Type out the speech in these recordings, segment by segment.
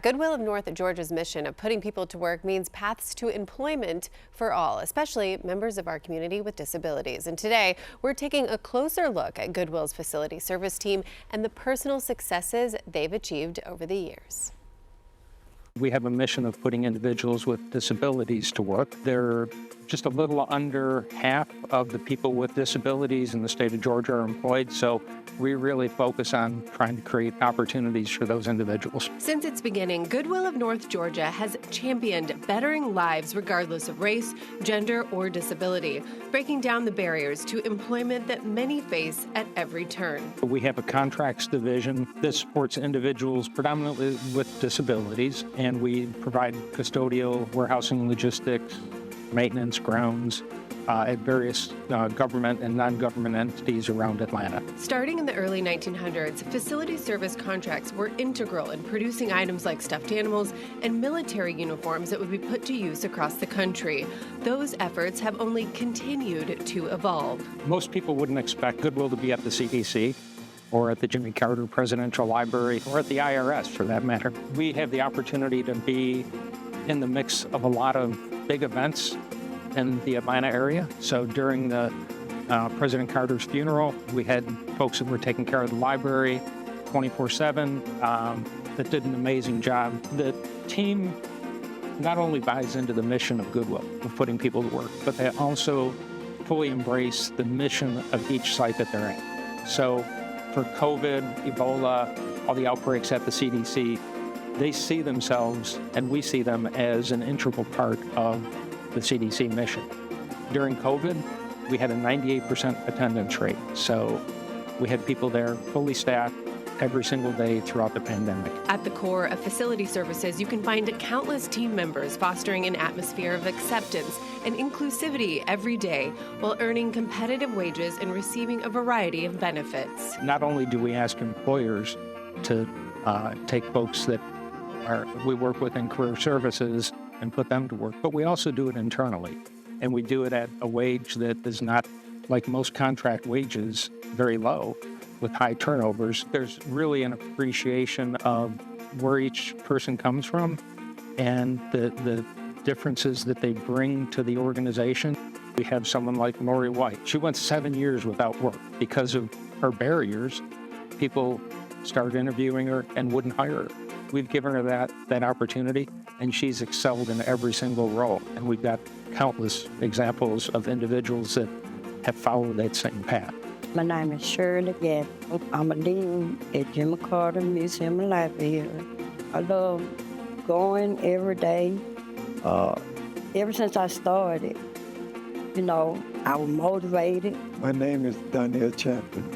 Goodwill of North Georgia's mission of putting people to work means paths to employment for all, especially members of our community with disabilities. And today, we're taking a closer look at Goodwill's facility service team and the personal successes they've achieved over the years. We have a mission of putting individuals with disabilities to work. They're just a little under half of the people with disabilities in the state of Georgia are employed, so we really focus on trying to create opportunities for those individuals. Since its beginning, Goodwill of North Georgia has championed bettering lives regardless of race, gender, or disability, breaking down the barriers to employment that many face at every turn. We have a contracts division that supports individuals predominantly with disabilities, and we provide custodial, warehousing, logistics, maintenance, grounds at various government and non-government entities around Atlanta. Starting in the early 1900s, facility service contracts were integral in producing items like stuffed animals and military uniforms that would be put to use across the country. Those efforts have only continued to evolve. Most people wouldn't expect Goodwill to be at the CDC or at the Jimmy Carter Presidential Library or at the IRS for that matter. We have the opportunity to be in the mix of a lot of big events in the Atlanta area. So during the President Carter's funeral, we had folks that were taking care of the library 24/7 that did an amazing job. The team not only buys into the mission of Goodwill, of putting people to work, but they also fully embrace the mission of each site that they're in. So for COVID, Ebola, all the outbreaks at the CDC, they see themselves, and we see them as an integral part of the CDC mission. During COVID, we had a 98% attendance rate. So we had people there fully staffed every single day throughout the pandemic. At the core of facility services, you can find countless team members fostering an atmosphere of acceptance and inclusivity every day while earning competitive wages and receiving a variety of benefits. Not only do we ask employers to take folks that we work with in career services and put them to work, but we also do it internally. And we do it at a wage that is not, like most contract wages, very low with high turnovers. There's really an appreciation of where each person comes from and the differences that they bring to the organization. We have someone like Lori White. She went 7 years without work because of her barriers. People started interviewing her and wouldn't hire her. We've given her that opportunity, and she's excelled in every single role. And we've got countless examples of individuals that have followed that same path. My name is Shirley Gabb. I'm a dean at Jimmy Carter Museum and Library. I love going every day. Ever since I started, I was motivated. My name is Donnell Champion.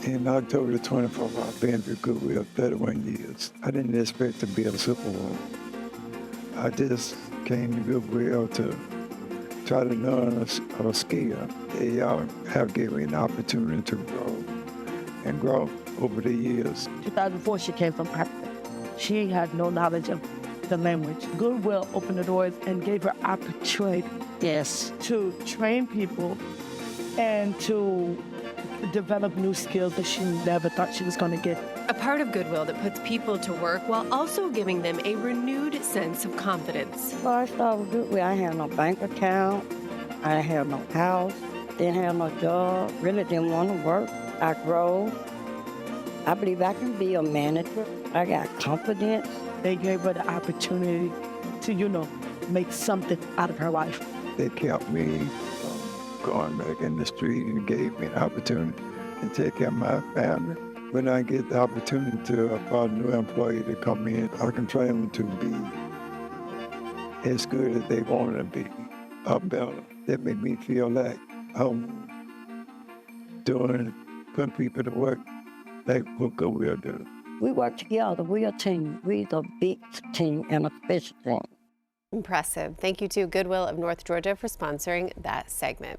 In October the 24th, I've been to Goodwill 31 years. I didn't expect to be a superwoman. I just came to Goodwill to try to learn a skill. They have given me an opportunity to grow over the years. 2004, she came from Africa. She had no knowledge of the language. Goodwill opened the doors and gave her opportunity, to train people and to develop new skills that she never thought she was going to get. A part of Goodwill that puts people to work while also giving them a renewed sense of confidence. Well, I started with Goodwill. I had no bank account. I didn't have no house. Didn't have no job. Really didn't want to work. I grew. I believe I can be a manager. I got confidence. They gave her the opportunity to, make something out of her life. They kept me going back in the street and gave me an opportunity to take care of my family. When I get the opportunity to for a new employee to come in, I can train them to be as good as they want to be, or better. That make me feel like I'm putting people to work like what Goodwill do. We work together. We're a team. We're the big team and a special team. Impressive. Thank you to Goodwill of North Georgia for sponsoring that segment.